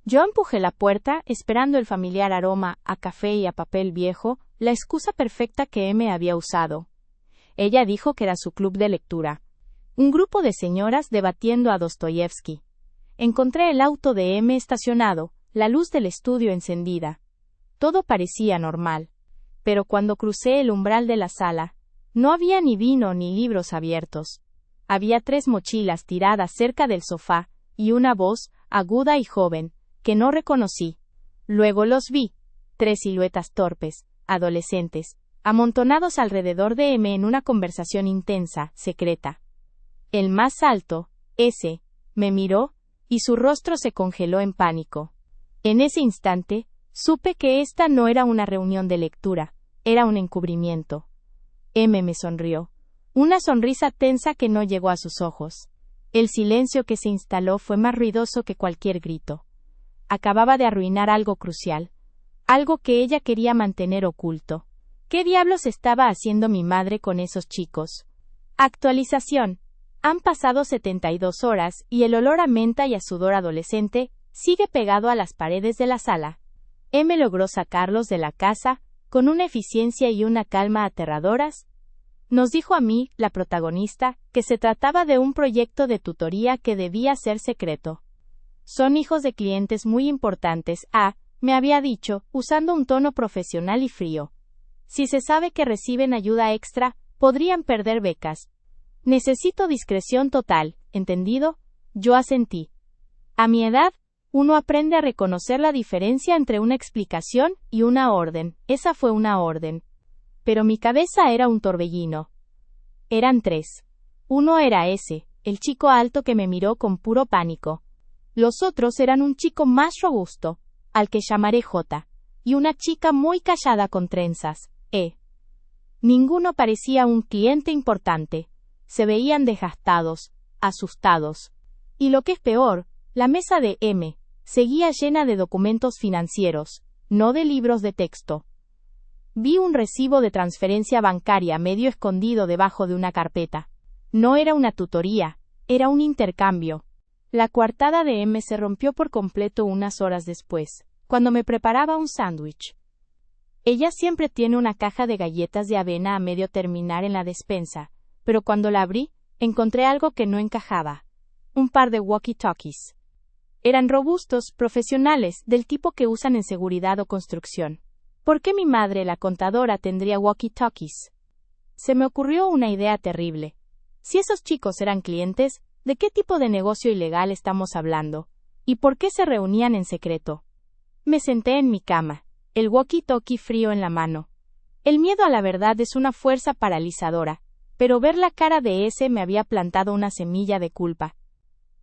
Yo empujé la puerta, esperando el familiar aroma a café y a papel viejo, la excusa perfecta que M había usado. Ella dijo que era su club de lectura. Un grupo de señoras debatiendo a Dostoyevsky. Encontré el auto de M estacionado, la luz del estudio encendida. Todo parecía normal. Pero cuando crucé el umbral de la sala, no había ni vino ni libros abiertos. Había 3 mochilas tiradas cerca del sofá, y una voz, aguda y joven, que no reconocí. Luego los vi. 3 siluetas torpes, adolescentes, amontonados alrededor de M en una conversación intensa, secreta. El más alto, ese, me miró, y su rostro se congeló en pánico. En ese instante, supe que esta no era una reunión de lectura, era un encubrimiento. M me sonrió. Una sonrisa tensa que no llegó a sus ojos. El silencio que se instaló fue más ruidoso que cualquier grito. Acababa de arruinar algo crucial. Algo que ella quería mantener oculto. ¿Qué diablos estaba haciendo mi madre con esos chicos? Actualización. Han pasado 72 horas y el olor a menta y a sudor adolescente sigue pegado a las paredes de la sala. M logró sacarlos de la casa, con una eficiencia y una calma aterradoras. Nos dijo a mí, la protagonista, que se trataba de un proyecto de tutoría que debía ser secreto. Son hijos de clientes muy importantes, me había dicho, usando un tono profesional y frío. Si se sabe que reciben ayuda extra, podrían perder becas. Necesito discreción total, ¿entendido? Yo asentí. A mi edad, uno aprende a reconocer la diferencia entre una explicación y una orden. Esa fue una orden. Pero mi cabeza era un torbellino. Eran 3. Uno era ese, el chico alto que me miró con puro pánico. Los otros eran un chico más robusto, al que llamaré J, y una chica muy callada con trenzas, E. Ninguno parecía un cliente importante. Se veían desgastados, asustados. Y lo que es peor, la mesa de M seguía llena de documentos financieros, no de libros de texto. Vi un recibo de transferencia bancaria medio escondido debajo de una carpeta. No era una tutoría, era un intercambio. La coartada de M se rompió por completo unas horas después, cuando me preparaba un sándwich. Ella siempre tiene una caja de galletas de avena a medio terminar en la despensa, pero cuando la abrí, encontré algo que no encajaba. Un par de walkie-talkies. Eran robustos, profesionales, del tipo que usan en seguridad o construcción. ¿Por qué mi madre, la contadora, tendría walkie-talkies? Se me ocurrió una idea terrible. Si esos chicos eran clientes, ¿de qué tipo de negocio ilegal estamos hablando? ¿Y por qué se reunían en secreto? Me senté en mi cama, el walkie-talkie frío en la mano. El miedo a la verdad es una fuerza paralizadora, pero ver la cara de ese me había plantado una semilla de culpa.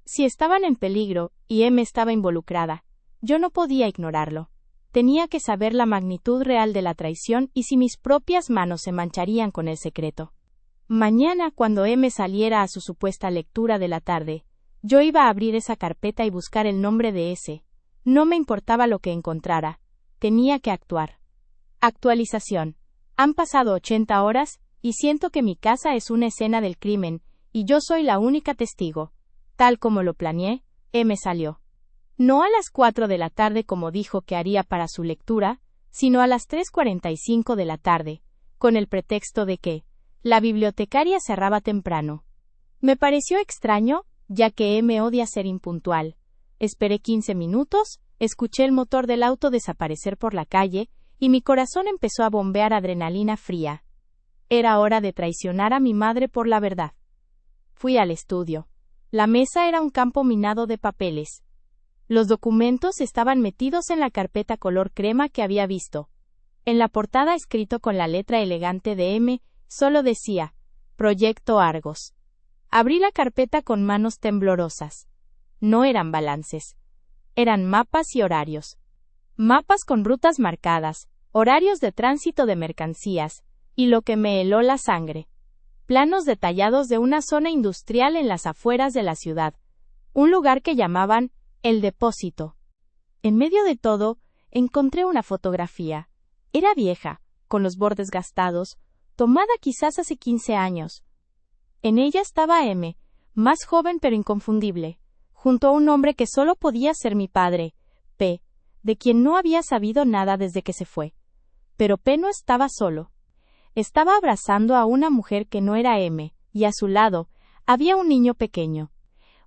Si estaban en peligro, y M estaba involucrada, yo no podía ignorarlo. Tenía que saber la magnitud real de la traición y si mis propias manos se mancharían con el secreto. Mañana, cuando M saliera a su supuesta lectura de la tarde, yo iba a abrir esa carpeta y buscar el nombre de ese. No me importaba lo que encontrara. Tenía que actuar. Actualización. Han pasado 80 horas, y siento que mi casa es una escena del crimen, y yo soy la única testigo. Tal como lo planeé, M salió. No a las 4 de la tarde como dijo que haría para su lectura, sino a las 3:45 de la tarde, con el pretexto de que la bibliotecaria cerraba temprano. Me pareció extraño, ya que M odia ser impuntual. Esperé 15 minutos, escuché el motor del auto desaparecer por la calle, y mi corazón empezó a bombear adrenalina fría. Era hora de traicionar a mi madre por la verdad. Fui al estudio. La mesa era un campo minado de papeles. Los documentos estaban metidos en la carpeta color crema que había visto. En la portada, escrito con la letra elegante de M, solo decía, Proyecto Argos. Abrí la carpeta con manos temblorosas. No eran balances. Eran mapas y horarios. Mapas con rutas marcadas, horarios de tránsito de mercancías, y lo que me heló la sangre. Planos detallados de una zona industrial en las afueras de la ciudad. Un lugar que llamaban El Depósito. En medio de todo, encontré una fotografía. Era vieja, con los bordes gastados, tomada quizás hace 15 años. En ella estaba M, más joven pero inconfundible, junto a un hombre que solo podía ser mi padre, P, de quien no había sabido nada desde que se fue. Pero P no estaba solo. Estaba abrazando a una mujer que no era M, y a su lado había un niño pequeño.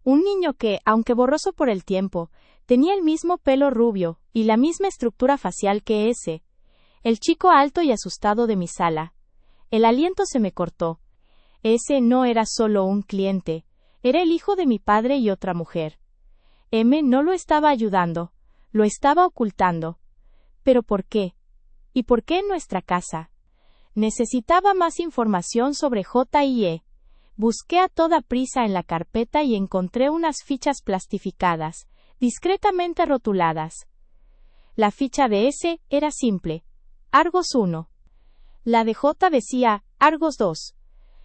Un niño que, aunque borroso por el tiempo, tenía el mismo pelo rubio y la misma estructura facial que ese. El chico alto y asustado de mi sala. El aliento se me cortó. Ese no era solo un cliente, era el hijo de mi padre y otra mujer. M no lo estaba ayudando, lo estaba ocultando. ¿Pero por qué? ¿Y por qué en nuestra casa? Necesitaba más información sobre J y E. Busqué a toda prisa en la carpeta y encontré unas fichas plastificadas, discretamente rotuladas. La ficha de S era simple, Argos 1. La de J decía, Argos 2.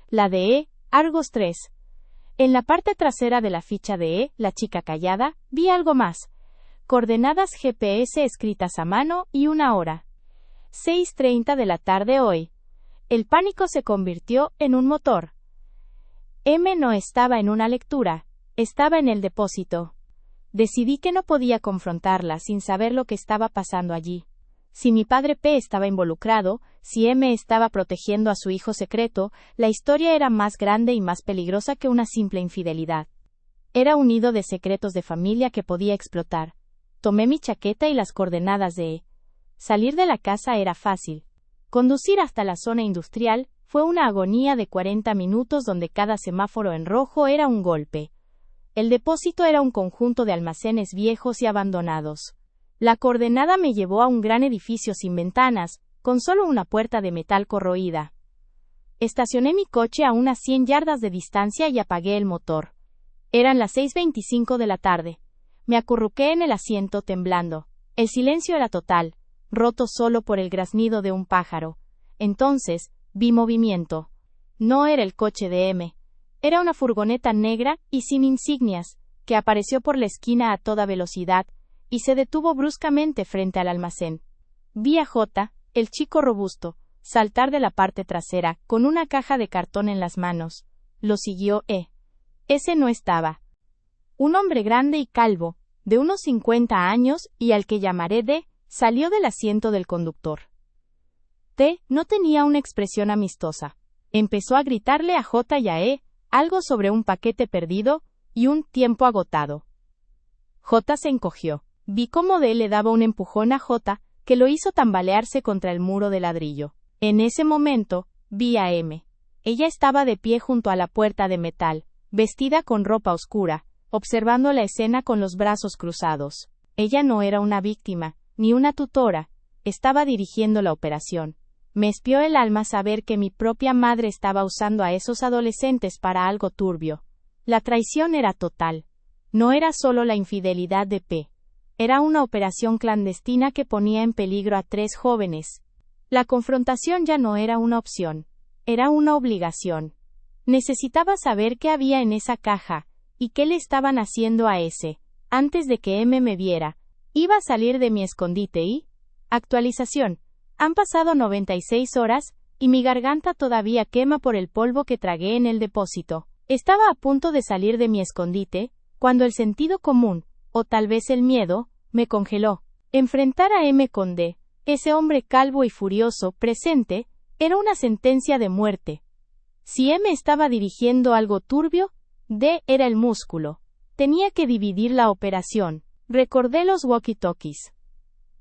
La de E, Argos 3. En la parte trasera de la ficha de E, la chica callada, vi algo más. Coordenadas GPS escritas a mano y una hora. 6:30 de la tarde hoy. El pánico se convirtió en un motor. M no estaba en una lectura, estaba en el depósito. Decidí que no podía confrontarla sin saber lo que estaba pasando allí. Si mi padre P estaba involucrado, si M estaba protegiendo a su hijo secreto, la historia era más grande y más peligrosa que una simple infidelidad. Era un nido de secretos de familia que podía explotar. Tomé mi chaqueta y las coordenadas de E. Salir de la casa era fácil. Conducir hasta la zona industrial fue una agonía de 40 minutos donde cada semáforo en rojo era un golpe. El depósito era un conjunto de almacenes viejos y abandonados. La coordenada me llevó a un gran edificio sin ventanas, con solo una puerta de metal corroída. Estacioné mi coche a unas 100 yardas de distancia y apagué el motor. Eran las 6:25 de la tarde. Me acurruqué en el asiento temblando. El silencio era total, roto solo por el graznido de un pájaro. Entonces, vi movimiento. No era el coche de M. Era una furgoneta negra y sin insignias, que apareció por la esquina a toda velocidad, y se detuvo bruscamente frente al almacén. Vi a J, el chico robusto, saltar de la parte trasera, con una caja de cartón en las manos. Lo siguió E. Ese no estaba. Un hombre grande y calvo, de unos 50 años y al que llamaré D, salió del asiento del conductor. T no tenía una expresión amistosa. Empezó a gritarle a J y a E, algo sobre un paquete perdido y un tiempo agotado. J se encogió. Vi cómo D le daba un empujón a J, que lo hizo tambalearse contra el muro de ladrillo. En ese momento, vi a M. Ella estaba de pie junto a la puerta de metal, vestida con ropa oscura, observando la escena con los brazos cruzados. Ella no era una víctima, ni una tutora, estaba dirigiendo la operación. Me espió el alma saber que mi propia madre estaba usando a esos adolescentes para algo turbio. La traición era total. No era solo la infidelidad de P. Era una operación clandestina que ponía en peligro a 3 jóvenes. La confrontación ya no era una opción. Era una obligación. Necesitaba saber qué había en esa caja, y qué le estaban haciendo a ese. Antes de que M me viera, iba a salir de mi escondite y... Actualización. Han pasado 96 horas, y mi garganta todavía quema por el polvo que tragué en el depósito. Estaba a punto de salir de mi escondite, cuando el sentido común, o tal vez el miedo, me congeló. Enfrentar a M con D, ese hombre calvo y furioso presente, era una sentencia de muerte. Si M estaba dirigiendo algo turbio, D era el músculo. Tenía que dividir la operación. Recordé los walkie-talkies.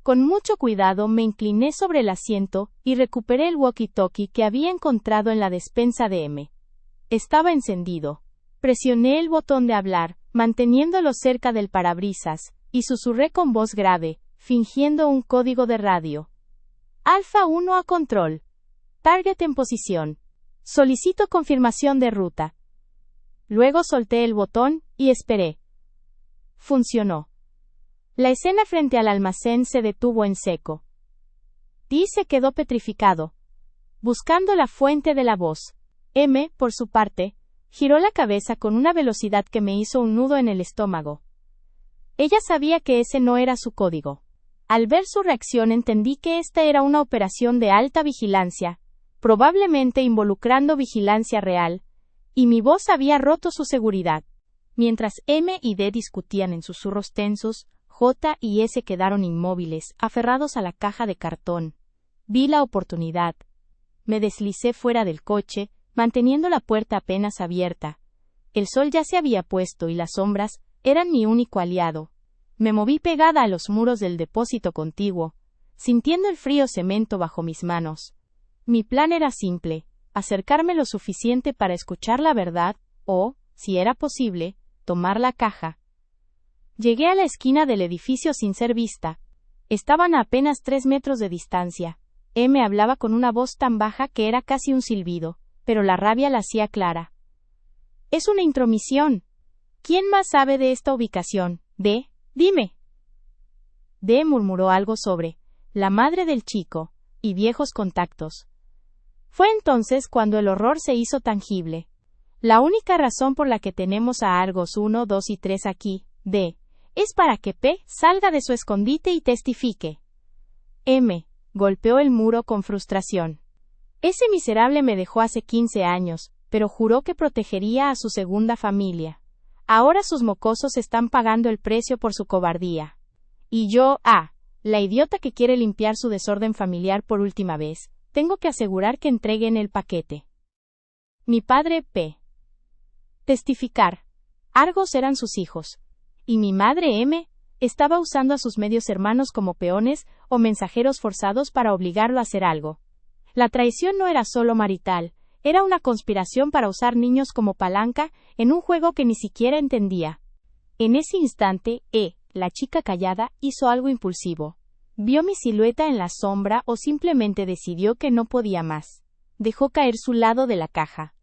Con mucho cuidado me incliné sobre el asiento y recuperé el walkie-talkie que había encontrado en la despensa de M. Estaba encendido. Presioné el botón de hablar, manteniéndolo cerca del parabrisas, y susurré con voz grave, fingiendo un código de radio. Alfa 1 a control. Target en posición. Solicito confirmación de ruta. Luego solté el botón y esperé. Funcionó. La escena frente al almacén se detuvo en seco. D se quedó petrificado, buscando la fuente de la voz. M, por su parte, giró la cabeza con una velocidad que me hizo un nudo en el estómago. Ella sabía que ese no era su código. Al ver su reacción entendí que esta era una operación de alta vigilancia, probablemente involucrando vigilancia real, y mi voz había roto su seguridad. Mientras M y D discutían en susurros tensos, J y S quedaron inmóviles, aferrados a la caja de cartón. Vi la oportunidad. Me deslicé fuera del coche, manteniendo la puerta apenas abierta. El sol ya se había puesto y las sombras eran mi único aliado. Me moví pegada a los muros del depósito contiguo, sintiendo el frío cemento bajo mis manos. Mi plan era simple: acercarme lo suficiente para escuchar la verdad, o, si era posible, tomar la caja. Llegué a la esquina del edificio sin ser vista. Estaban a apenas 3 metros de distancia. Me hablaba con una voz tan baja que era casi un silbido, pero la rabia la hacía clara. Es una intromisión. ¿Quién más sabe de esta ubicación? Dime. Murmuró algo sobre la madre del chico y viejos contactos. Fue entonces cuando el horror se hizo tangible. La única razón por la que tenemos a Argos 1, 2 y 3 aquí, es para que P salga de su escondite y testifique. Golpeó el muro con frustración. Ese miserable me dejó hace 15 años, pero juró que protegería a su segunda familia. Ahora sus mocosos están pagando el precio por su cobardía. Y yo, la idiota que quiere limpiar su desorden familiar por última vez, tengo que asegurar que entreguen el paquete. Mi padre P. Testificar. Argos eran sus hijos. Y mi madre M. estaba usando a sus medios hermanos como peones o mensajeros forzados para obligarlo a hacer algo. La traición no era solo marital, era una conspiración para usar niños como palanca en un juego que ni siquiera entendía. En ese instante, la chica callada, hizo algo impulsivo. Vio mi silueta en la sombra o simplemente decidió que no podía más. Dejó caer su lado de la caja.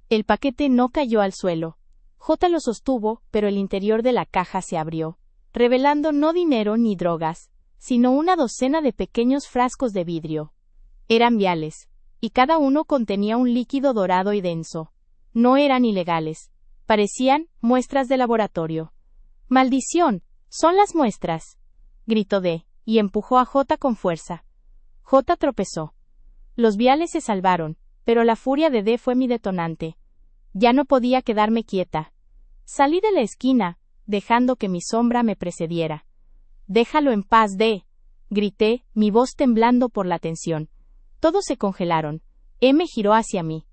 El paquete no cayó al suelo. J lo sostuvo, pero el interior de la caja se abrió, revelando no dinero ni drogas, sino una docena de pequeños frascos de vidrio. Eran viales, y cada uno contenía un líquido dorado y denso. No eran ilegales. Parecían muestras de laboratorio. ¡Maldición! ¡Son las muestras!, gritó D, y empujó a J con fuerza. J tropezó. Los viales se salvaron, pero la furia de D fue mi detonante. Ya no podía quedarme quieta. Salí de la esquina, dejando que mi sombra me precediera. «Déjalo en paz, D», grité, mi voz temblando por la tensión. Todos se congelaron. M giró hacia mí.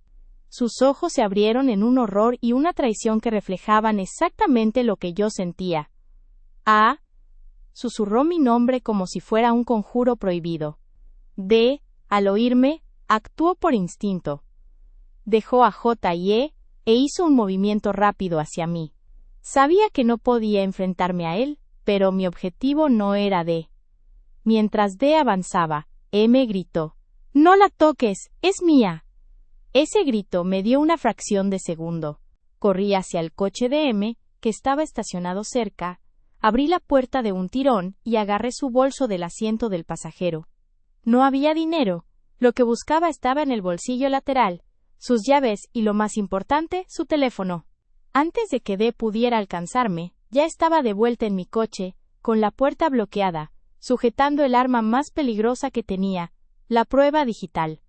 Sus ojos se abrieron en un horror y una traición que reflejaban exactamente lo que yo sentía. Susurró mi nombre como si fuera un conjuro prohibido. D, al oírme, actuó por instinto. Dejó a J y E hizo un movimiento rápido hacia mí. Sabía que no podía enfrentarme a él, pero mi objetivo no era D. Mientras D avanzaba, M gritó: «¡No la toques, es mía!». Ese grito me dio una fracción de segundo. Corrí hacia el coche de M, que estaba estacionado cerca, abrí la puerta de un tirón y agarré su bolso del asiento del pasajero. No había dinero. Lo que buscaba estaba en el bolsillo lateral, sus llaves y, lo más importante, su teléfono. Antes de que D pudiera alcanzarme, ya estaba de vuelta en mi coche, con la puerta bloqueada, sujetando el arma más peligrosa que tenía, la prueba digital.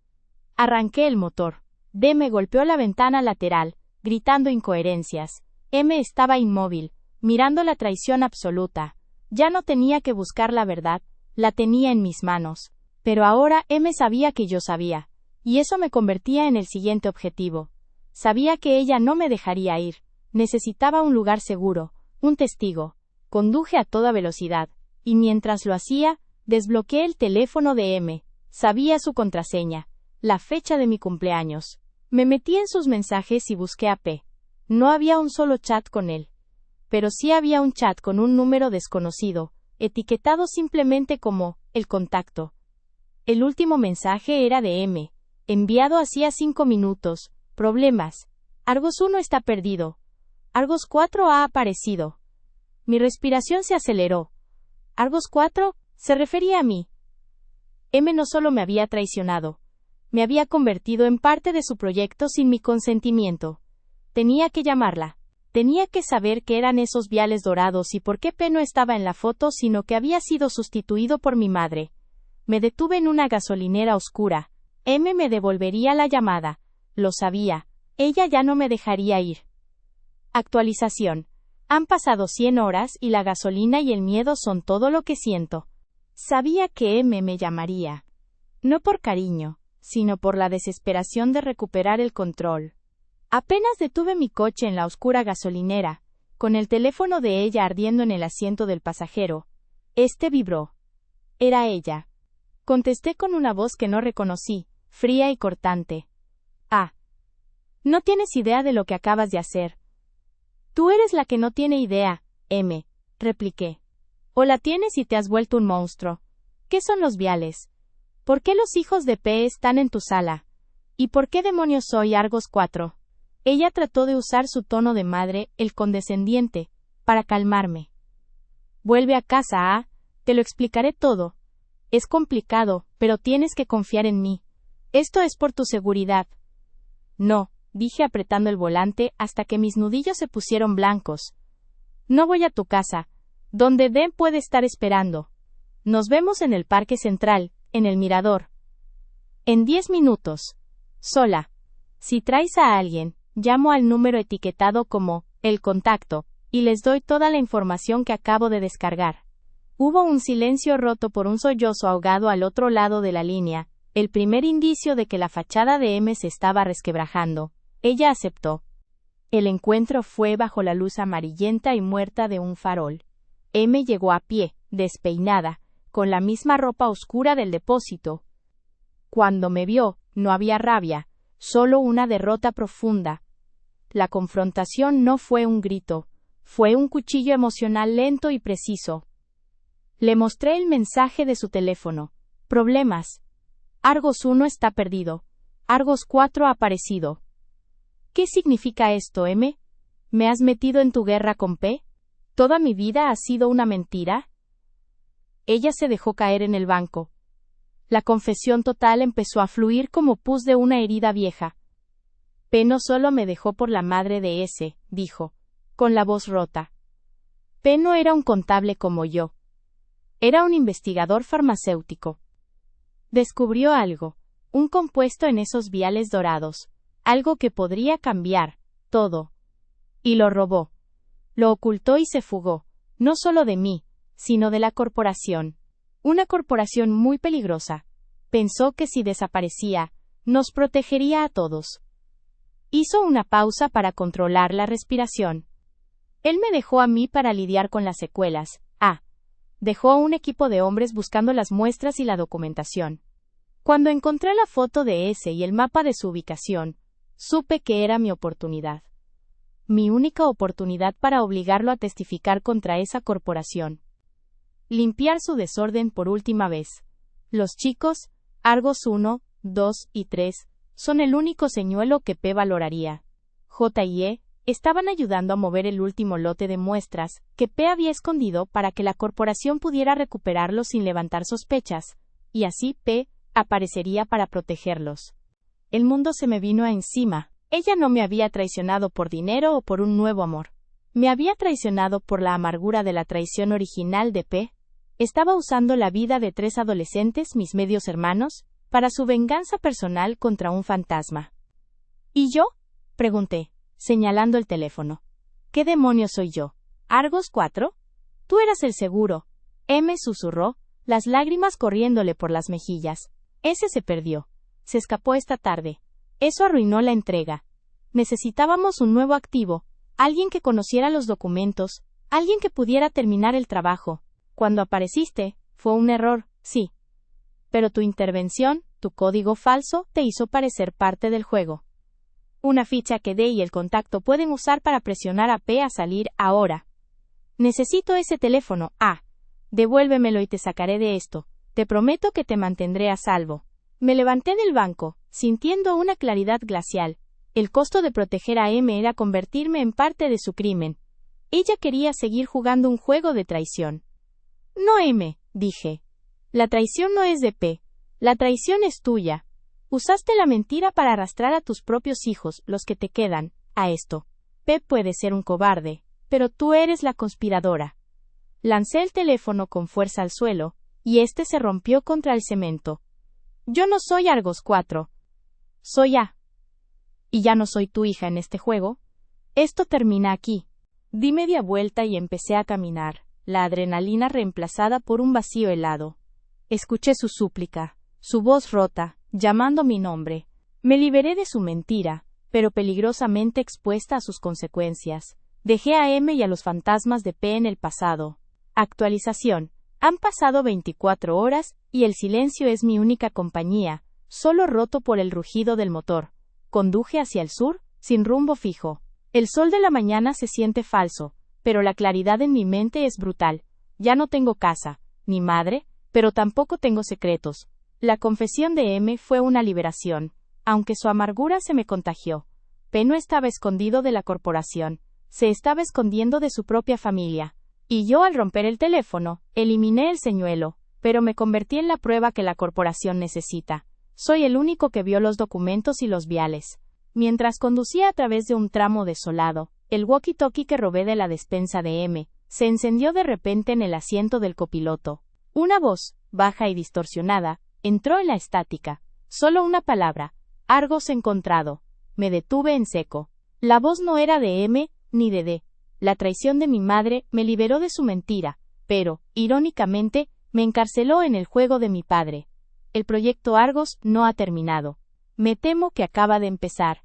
Arranqué el motor. D me golpeó la ventana lateral, gritando incoherencias. M estaba inmóvil, mirando la traición absoluta. Ya no tenía que buscar la verdad, la tenía en mis manos. Pero ahora M sabía que yo sabía, y eso me convertía en el siguiente objetivo. Sabía que ella no me dejaría ir. Necesitaba un lugar seguro, un testigo. Conduje a toda velocidad, y mientras lo hacía, desbloqueé el teléfono de M. Sabía su contraseña, la fecha de mi cumpleaños. Me metí en sus mensajes y busqué a P. No había un solo chat con él. Pero sí había un chat con un número desconocido, etiquetado simplemente como «el contacto». El último mensaje era de M, enviado hacía 5 minutos. Problemas. Argos 1 está perdido. Argos 4 ha aparecido. Mi respiración se aceleró. Argos 4, se refería a mí. M no solo me había traicionado, me había convertido en parte de su proyecto sin mi consentimiento. Tenía que llamarla. Tenía que saber qué eran esos viales dorados y por qué P no estaba en la foto, sino que había sido sustituido por mi madre. Me detuve en una gasolinera oscura. M me devolvería la llamada. Lo sabía. Ella ya no me dejaría ir. Actualización. Han pasado 100 horas y la gasolina y el miedo son todo lo que siento. Sabía que M me llamaría. No por cariño, sino por la desesperación de recuperar el control. Apenas detuve mi coche en la oscura gasolinera, con el teléfono de ella ardiendo en el asiento del pasajero. Este vibró. Era ella. Contesté con una voz que no reconocí, fría y cortante. Ah. No tienes idea de lo que acabas de hacer. Tú eres la que no tiene idea, M, repliqué. O la tienes y te has vuelto un monstruo. ¿Qué son los viales? ¿Por qué los hijos de P están en tu sala? ¿Y por qué demonios soy Argos 4? Ella trató de usar su tono de madre, el condescendiente, para calmarme. Vuelve a casa, te lo explicaré todo. Es complicado, pero tienes que confiar en mí. Esto es por tu seguridad. No, dije apretando el volante hasta que mis nudillos se pusieron blancos. No voy a tu casa, donde Ben puede estar esperando. Nos vemos en el Parque Central, en el mirador. En 10 minutos. Sola. Si traes a alguien, llamo al número etiquetado como el contacto, y les doy toda la información que acabo de descargar. Hubo un silencio roto por un sollozo ahogado al otro lado de la línea, el primer indicio de que la fachada de M se estaba resquebrajando. Ella aceptó. El encuentro fue bajo la luz amarillenta y muerta de un farol. M llegó a pie, despeinada, con la misma ropa oscura del depósito. Cuando me vio, no había rabia, solo una derrota profunda. La confrontación no fue un grito, fue un cuchillo emocional lento y preciso. Le mostré el mensaje de su teléfono. Problemas. Argos 1 está perdido. Argos 4 ha aparecido. ¿Qué significa esto, M? ¿Me has metido en tu guerra con P? ¿Toda mi vida ha sido una mentira? Ella se dejó caer en el banco. La confesión total empezó a fluir como pus de una herida vieja. P no solo me dejó por la madre de S, dijo, con la voz rota. P no era un contable como yo. Era un investigador farmacéutico. Descubrió algo, un compuesto en esos viales dorados, algo que podría cambiar todo. Y lo robó. Lo ocultó y se fugó, no solo de mí, sino de la corporación. Una corporación muy peligrosa. Pensó que si desaparecía, nos protegería a todos. Hizo una pausa para controlar la respiración. Él me dejó a mí para lidiar con las secuelas. Dejó a un equipo de hombres buscando las muestras y la documentación. Cuando encontré la foto de S y el mapa de su ubicación, supe que era mi oportunidad. Mi única oportunidad para obligarlo a testificar contra esa corporación. Limpiar su desorden por última vez. Los chicos, Argos 1, 2 y 3, son el único señuelo que P valoraría. J y E estaban ayudando a mover el último lote de muestras que P había escondido para que la corporación pudiera recuperarlos sin levantar sospechas, y así P aparecería para protegerlos. El mundo se me vino encima. Ella no me había traicionado por dinero o por un nuevo amor. Me había traicionado por la amargura de la traición original de P. Estaba usando la vida de 3 adolescentes, mis medios hermanos, para su venganza personal contra un fantasma. ¿Y yo? Pregunté, señalando el teléfono. ¿Qué demonios soy yo? ¿Argos 4? Tú eras el seguro. M susurró, las lágrimas corriéndole por las mejillas. Ese se perdió. Se escapó esta tarde. Eso arruinó la entrega. Necesitábamos un nuevo activo, alguien que conociera los documentos, alguien que pudiera terminar el trabajo. Cuando apareciste, fue un error, sí. Pero tu intervención, tu código falso, te hizo parecer parte del juego. Una ficha que D y el contacto pueden usar para presionar a P a salir ahora. Necesito ese teléfono, Devuélvemelo y te sacaré de esto. Te prometo que te mantendré a salvo. Me levanté del banco, sintiendo una claridad glacial. El costo de proteger a M era convertirme en parte de su crimen. Ella quería seguir jugando un juego de traición. No, M, dije. La traición no es de P. La traición es tuya. Usaste la mentira para arrastrar a tus propios hijos, los que te quedan, a esto. P puede ser un cobarde, pero tú eres la conspiradora. Lancé el teléfono con fuerza al suelo, y este se rompió contra el cemento. Yo no soy Argos 4. Soy A. Y ya no soy tu hija en este juego. Esto termina aquí. Di media vuelta y empecé a caminar, la adrenalina reemplazada por un vacío helado. Escuché su súplica, su voz rota, llamando mi nombre. Me liberé de su mentira, pero peligrosamente expuesta a sus consecuencias. Dejé a M y a los fantasmas de P en el pasado. Actualización. Han pasado 24 horas, y el silencio es mi única compañía, solo roto por el rugido del motor. Conduje hacia el sur, sin rumbo fijo. El sol de la mañana se siente falso, pero la claridad en mi mente es brutal. Ya no tengo casa, ni madre, pero tampoco tengo secretos. La confesión de M fue una liberación, aunque su amargura se me contagió. P no estaba escondido de la corporación, se estaba escondiendo de su propia familia. Y yo, al romper el teléfono, eliminé el señuelo, pero me convertí en la prueba que la corporación necesita. Soy el único que vio los documentos y los viales. Mientras conducía a través de un tramo desolado, el walkie-talkie que robé de la despensa de M se encendió de repente en el asiento del copiloto. Una voz, baja y distorsionada, entró en la estática. Solo una palabra: Argos encontrado. Me detuve en seco. La voz no era de M, ni de D. La traición de mi madre me liberó de su mentira, pero, irónicamente, me encarceló en el juego de mi padre. El proyecto Argos no ha terminado. Me temo que acaba de empezar.